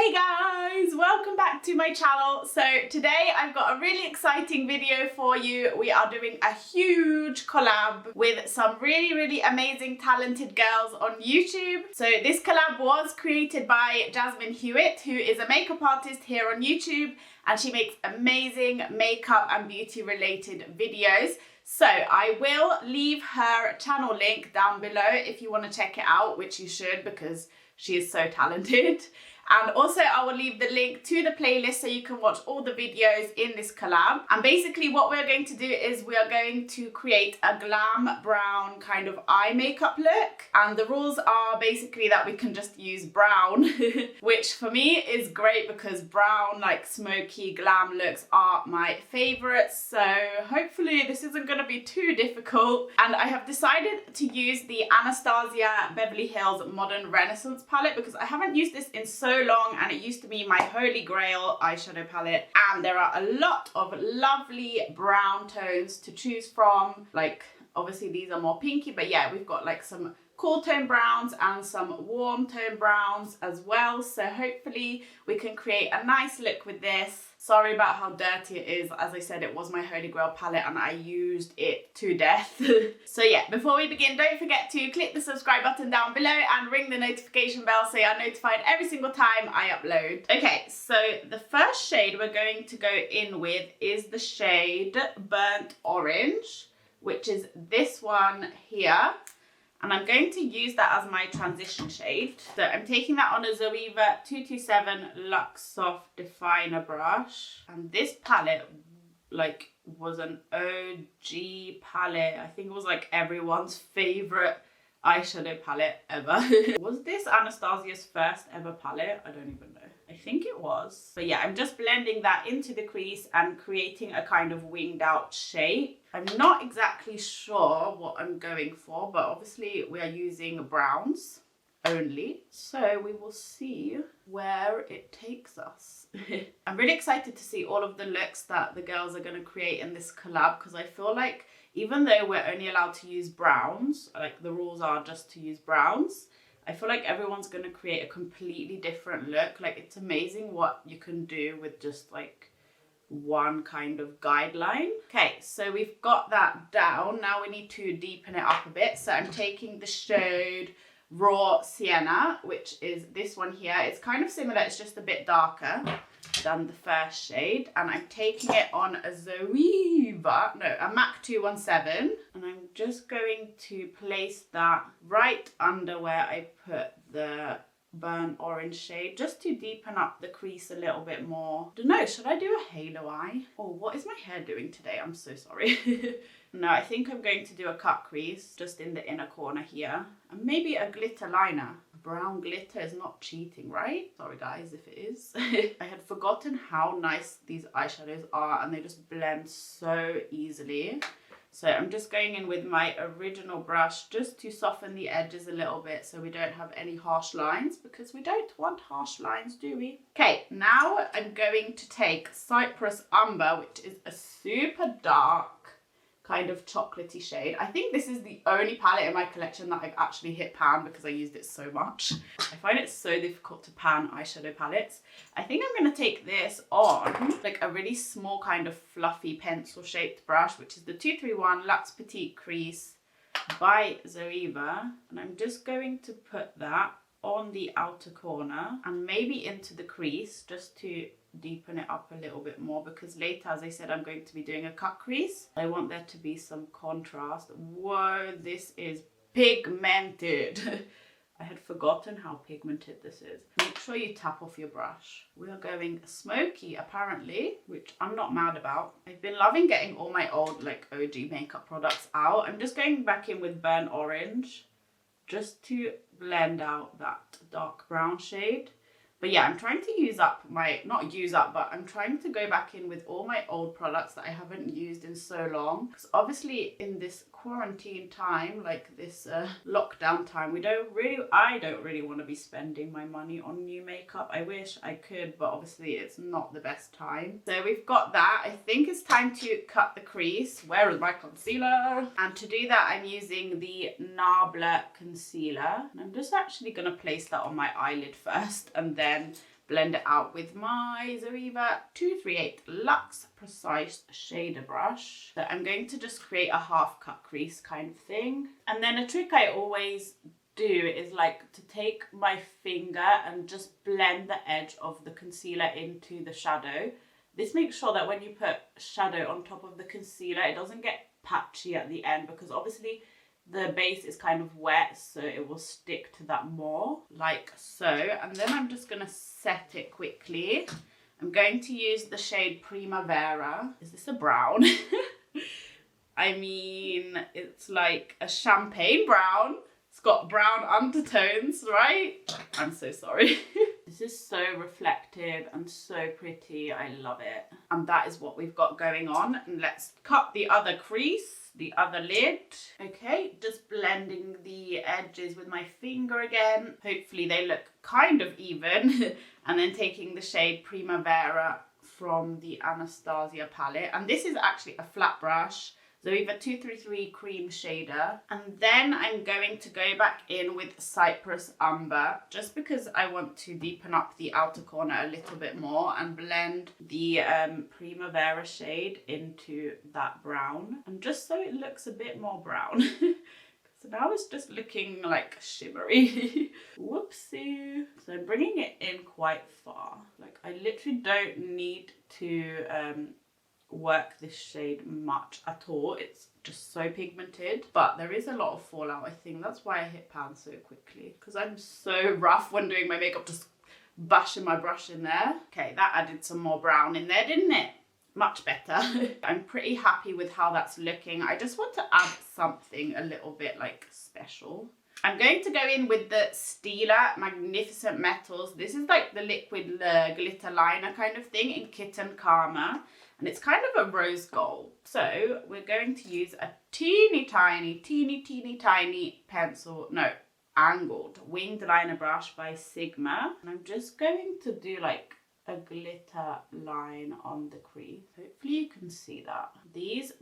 Hey guys, welcome back to my channel. So today I've got a really exciting video for you. We are doing a huge collab with some really amazing talented girls on YouTube. So this collab was created by Jasmine Hewitt, who is a makeup artist here on YouTube, and she makes amazing makeup and beauty related videos. So I will leave her channel link down below if you want to check it out, which you should because she is so talented. And also I will leave the link to the playlist so you can watch all the videos in this collab. And basically what we're going to do is we are going to create a glam brown kind of eye makeup look. And the rules are basically that we can just use brown, which for me is great because brown, like smoky glam looks are my favorites. So hopefully this isn't going to be too difficult. And I have decided to use the Anastasia Beverly Hills Modern Renaissance palette because I haven't used this in so long and it used to be my holy grail eyeshadow palette, and there are a lot of lovely brown tones to choose from. Like obviously these are more pinky, but yeah, we've got like some cool tone browns and some warm tone browns as well, so hopefully we can create a nice look with this. Sorry about how dirty it is. As I said, it was my holy grail palette and I used it to death. So yeah, before we begin, don't forget to click the subscribe button down below and ring the notification bell so you're notified every single time I upload. Okay, so the first shade we're going to go in with is the shade Burnt Orange, which is this one here. And I'm going to use that as my transition shade. So I'm taking that on a Zoeva 227 Luxe Soft Definer brush. And this palette, like, was an OG palette. I think it was like everyone's favorite eyeshadow palette ever. Was this Anastasia's first ever palette? I don't even know. I think it was. But yeah, I'm just blending that into the crease and creating a kind of winged out shape. I'm not exactly sure what I'm going for, but obviously we are using browns only. So we will see where it takes us. I'm really excited to see all of the looks that the girls are going to create in this collab, because I feel like even though we're only allowed to use browns, like the rules are just to use browns, I feel like everyone's going to create a completely different look. Like it's amazing what you can do with just like one kind of guideline. Okay, so we've got that down. Now we need to deepen it up a bit. So I'm taking the shade Raw Sienna, which is this one here. It's kind of similar, it's just a bit darker than the first shade, and I'm taking it on a a MAC 217, and I'm just going to place that right under where I put the burnt orange shade, just to deepen up the crease a little bit more. Don't know, should I do a halo eye? Oh, what is my hair doing today? I'm so sorry. No, I think I'm going to do a cut crease just in the inner corner here, and maybe a glitter liner. Brown glitter is not cheating, right? Sorry guys if it is. I had forgotten how nice these eyeshadows are, and they just blend so easily. So I'm just going in with my original brush just to soften the edges a little bit so we don't have any harsh lines, because we don't want harsh lines, do we? Okay, now I'm going to take Cyprus Umber, which is a super dark kind of chocolatey shade. I think this is the only palette in my collection that I've actually hit pan because I used it so much. I find it so difficult to pan eyeshadow palettes. I think I'm going to take this on like a really small kind of fluffy pencil shaped brush, which is the 231 Luxe Petite Crease by Zoeva, and I'm just going to put that on the outer corner and maybe into the crease just to deepen it up a little bit more, because later, as I said, I'm going to be doing a cut crease. I want there to be some contrast. Whoa, this is pigmented. I had forgotten how pigmented this is. Make sure you tap off your brush. We are going smoky apparently, which I'm not mad about. I've been loving getting all my old like OG makeup products out. I'm just going back in with burnt orange just to blend out that dark brown shade. But yeah, I'm trying to use up my, not use up, but I'm trying to go back in with all my old products that I haven't used in so long. Because obviously in this quarantine time, like this lockdown time, I don't really want to be spending my money on new makeup. I wish I could, but obviously it's not the best time. So we've got that. I think it's time to cut the crease. Where is my concealer? And to do that, I'm using the NABLA concealer. And I'm just actually going to place that on my eyelid first and then blend it out with my Zoeva 238 Luxe Precise Shader Brush. So I'm going to just create a half cut crease kind of thing. And then a trick I always do is like to take my finger and just blend the edge of the concealer into the shadow. This makes sure that when you put shadow on top of the concealer, it doesn't get patchy at the end, because obviously the base is kind of wet, so it will stick to that more, like so. And then I'm just going to set it quickly. I'm going to use the shade Primavera. Is this a brown? I mean, it's like a champagne brown. It's got brown undertones, right? I'm so sorry. This is so reflective and so pretty. I love it. And that is what we've got going on. And let's cut the other crease, the other lid. Okay, just blending the edges with my finger again. Hopefully they look kind of even. And then taking the shade Primavera from the Anastasia palette. And this is actually a flat brush. Zoeva 233 cream shader. And then I'm going to go back in with Cyprus Umber, just because I want to deepen up the outer corner a little bit more and blend the Primavera shade into that brown. And just so it looks a bit more brown. So now it's just looking like shimmery. Whoopsie. So I'm bringing it in quite far. Like I literally don't need to work this shade much at all. It's just so pigmented, but there is a lot of fallout. I think that's why I hit pan so quickly, because I'm so rough when doing my makeup, just bashing my brush in there. Okay, that added some more brown in there, didn't it? Much better. I'm pretty happy with how that's looking. I just want to add something a little bit like special. I'm going to go in with the STILA Magnificent Metals. This is like the liquid glitter liner kind of thing in Kitten Karma. And it's kind of a rose gold. So we're going to use a teeny tiny pencil, no, angled winged liner brush by Sigma. And I'm just going to do like a glitter line on the crease. Hopefully you can see that. These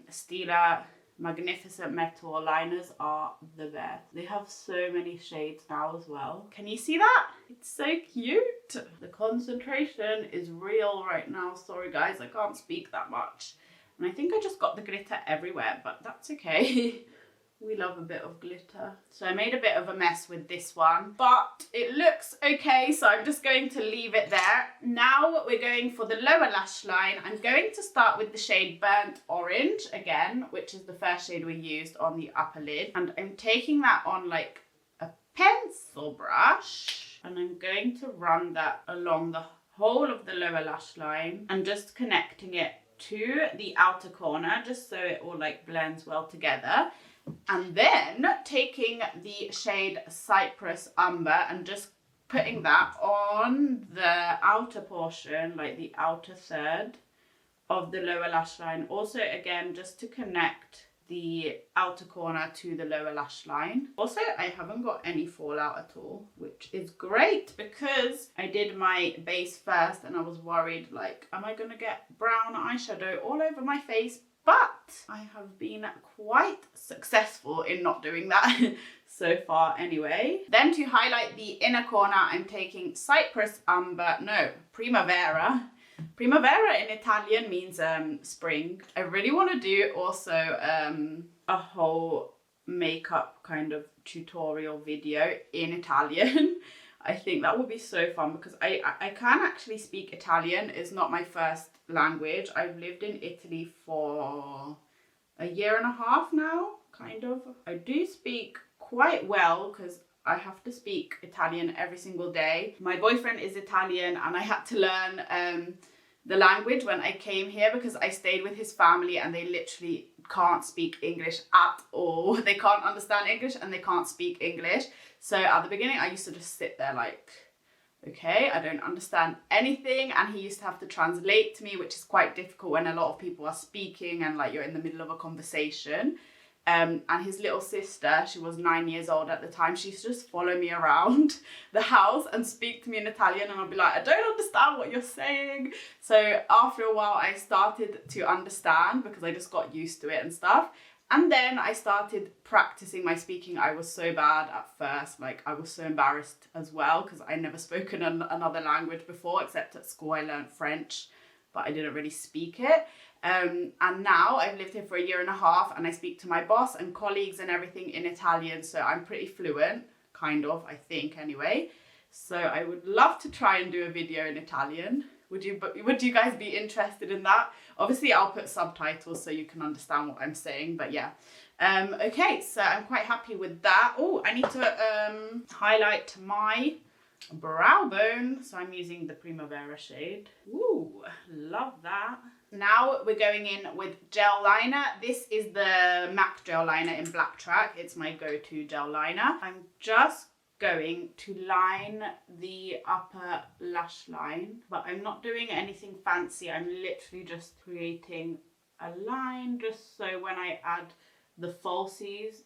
STILA Magnificent Metal liners are the best. They have so many shades now as well. Can you see that? It's so cute. The concentration is real right now. Sorry guys, I can't speak that much. And I think I just got the glitter everywhere, but that's okay. We love a bit of glitter. So I made a bit of a mess with this one, but it looks okay, so I'm just going to leave it there. Now we're going for the lower lash line. I'm going to start with the shade Burnt Orange again, which is the first shade we used on the upper lid. And I'm taking that on like a pencil brush, and I'm going to run that along the whole of the lower lash line and just connecting it to the outer corner, just so it all like blends well together. And then taking the shade Cyprus Umber and just putting that on the outer portion, like the outer third of the lower lash line. Also, again, just to connect the outer corner to the lower lash line. Also, I haven't got any fallout at all, which is great, because I did my base first and I was worried, like, am I going to get brown eyeshadow all over my face? But I have been quite successful in not doing that so far anyway. Then to highlight the inner corner, I'm taking Cyprus Umber, no, Primavera. Primavera in Italian means spring. I really want to do also a whole makeup kind of tutorial video in Italian. I think that would be so fun, because I can actually speak Italian. It's not my first language. I've lived in Italy for a year and a half now, kind of. I do speak quite well, because I have to speak Italian every single day. My boyfriend is Italian, and I had to learn the language when I came here, because I stayed with his family and they literally can't speak English at all. They can't understand English and they can't speak English. So at the beginning, I used to just sit there like, okay, I don't understand anything. And he used to have to translate to me, which is quite difficult when a lot of people are speaking and like you're in the middle of a conversation. And his little sister, she was 9 years old at the time, she used to just follow me around the house and speak to me in Italian, and I'd be like, I don't understand what you're saying. So after a while, I started to understand, because I just got used to it and stuff. And then I started practicing my speaking. I was so bad at first, like I was so embarrassed as well because I never spoken another language before, except at school I learned French, but I didn't really speak it. And now I've lived here for 1.5 years and I speak to my boss and colleagues and everything in Italian, so I'm pretty fluent, kind of, I think anyway. So I would love to try and do a video in Italian. Would you guys be interested in that? Obviously I'll put subtitles so you can understand what I'm saying, but yeah. Okay, so I'm quite happy with that. Oh, I need to highlight my brow bone. So I'm using the Primavera shade. Ooh, love that. Now we're going in with gel liner. This is the MAC gel liner in Black Track. It's my go-to gel liner. I'm just going to line the upper lash line, but I'm not doing anything fancy. I'm literally just creating a line just so when I add the falsies,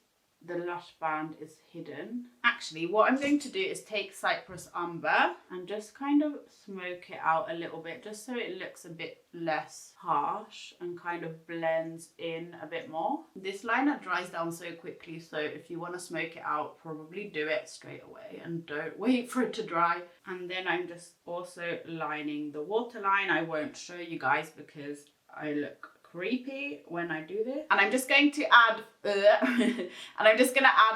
the lash band is hidden. Actually, what I'm going to do is take Cyprus Umber and just kind of smoke it out a little bit, just so it looks a bit less harsh and kind of blends in a bit more. This liner dries down so quickly, so if you want to smoke it out, probably do it straight away and don't wait for it to dry. And then I'm just also lining the waterline. I won't show you guys because I look creepy when I do this. And I'm just going to add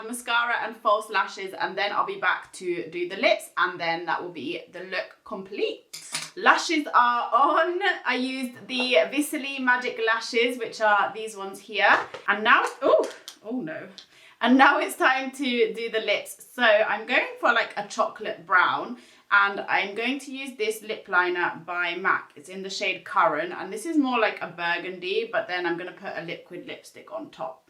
mascara and false lashes, and then I'll be back to do the lips, and then that will be the look complete. Lashes are on. I used the Visily Magic Lashes, which are these ones here. And now, oh no. And now it's time to do the lips. So I'm going for like a chocolate brown, and I'm going to use this lip liner by MAC. It's in the shade Currant, and this is more like a burgundy, but then I'm going to put a liquid lipstick on top.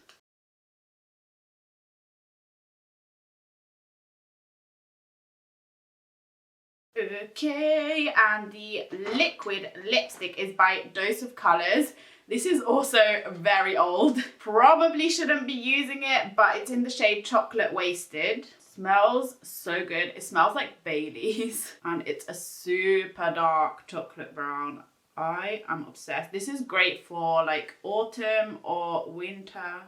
Okay, and the liquid lipstick is by Dose of Colors. This is also very old. Probably shouldn't be using it, but it's in the shade Chocolate Wasted. Smells so good. It smells like Baileys, and it's a super dark chocolate brown. I am obsessed. This is great for like autumn or winter.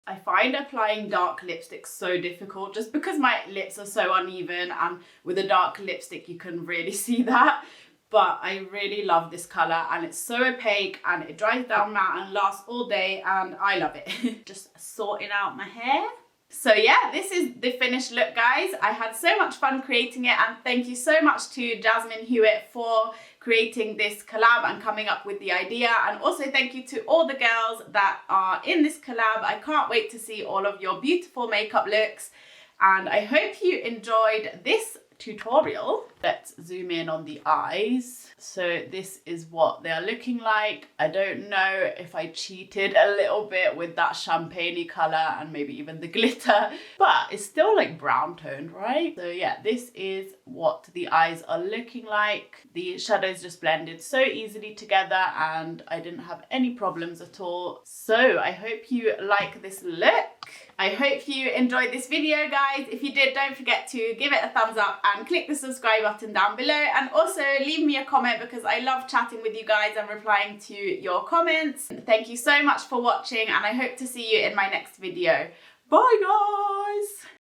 I find applying dark lipstick so difficult just because my lips are so uneven, and with a dark lipstick you can really see that. But I really love this colour, and it's so opaque and it dries down matte and lasts all day, and I love it. Just sorting out my hair. So yeah, this is the finished look, guys. I had so much fun creating it, and thank you so much to Jasmine Hewitt for creating this collab and coming up with the idea. And also thank you to all the girls that are in this collab. I can't wait to see all of your beautiful makeup looks, and I hope you enjoyed this tutorial. Let's zoom in on the eyes. So this is what they are looking like. I don't know if I cheated a little bit with that champagne-y colour and maybe even the glitter, but it's still like brown toned, right? So yeah, this is what the eyes are looking like. The shadows just blended so easily together and I didn't have any problems at all. So I hope you like this look. I hope you enjoyed this video, guys. If you did, don't forget to give it a thumbs up and click the subscribe button down below, and also leave me a comment because I love chatting with you guys and replying to your comments. Thank you so much for watching, and I hope to see you in my next video. Bye, guys!